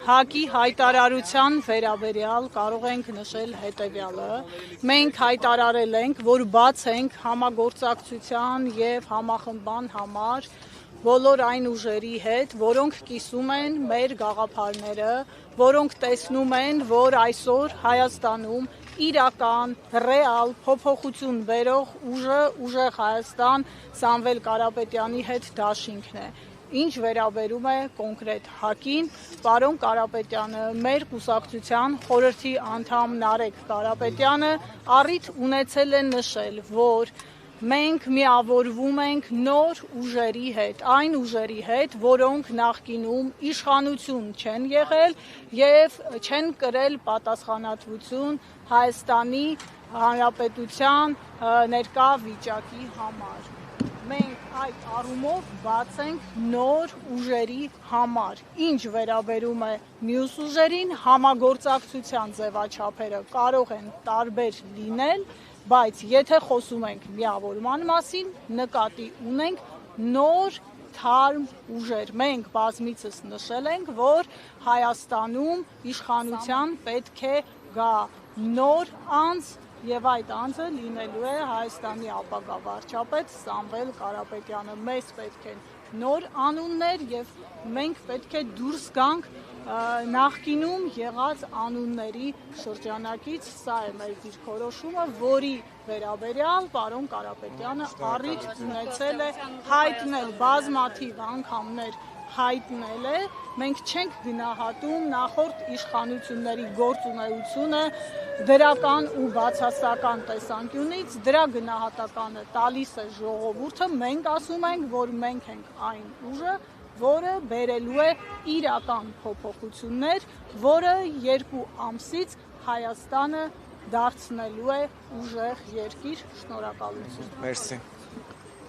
ՀԱԿ-ի հայտարարության վերաբերյալ կարող ենք նշել հետևյալը. մենք հայտարարել ենք, որ բաց ենք համագործակցության եւ համախմբման համար բոլոր այն ուժերի հետ, որոնք կիսում են մեր գաղափարները, որոնք տեսնում են, որ այսօր Հայաստանում իրական, ռեալ փոփոխություն բերող ուժը ուժեղ Հայաստան Սամվել Կարապետյանի հետ դաշինքն է։ Ինչ վերաբերում է կոնկրետ ՀԱԿ-ին, պարոն Կարապետյանը, մեր կուսակցության խորհրդի անդամ Նարեկ Կարապետյանը առիթ ունեցել է նշել, որ մենք միավորվում ենք նոր ուժերի հետ, այն ուժերի հետ, որոնք նախկինում իշխանություն չեն եղել եւ չեն կրել պատասխանատվություն Հայաստանի Հանրապետության ներկա վիճակի համար։ Մենք այդ առումով բաց ենք նոր ուժերի համար։ Ինչ վերաբերում է մյուս ուժերին, համագործակցության ձևաչափերը կարող են տարբեր լինել, բայց եթե խոսում ենք միավորման մասին, նկատի ունենք նոր թարմ ուժեր։ Մենք բազմիցս նշել ենք, որ Հայաստանում իշխանության պետք է գա նոր անձ եւ այդ անձը լինելու է Հայաստանի ապագա վարչապետ Սամվել Կարապետյանը։ Մեզ պետք են նոր անուններ եւ մենք պետք է դուրս գանք նախկինում եղած անունների շրջանակից, սա է մեր դիրքորոշումը, որի վերաբերյալ պարոն Կարապետյանը առիթ ունեցել է հայտնել բազմաթիվ անգամներ հայտնել է, մենք չենք գնահատում նախորդ իշխանությունների գործունեությունը դրական ու բացասական տեսանկյունից, դրա գնահատականը տալիս է ժողովուրդը, մենք ասում ենք, որ մենք ենք այն ուժը, որը բերելու է իրական փոփոխություններ, որը 2 ամսից Հայաստանը դարձնելու է ուժեղ երկիր։ Շնորհակալություն։ Մերսի։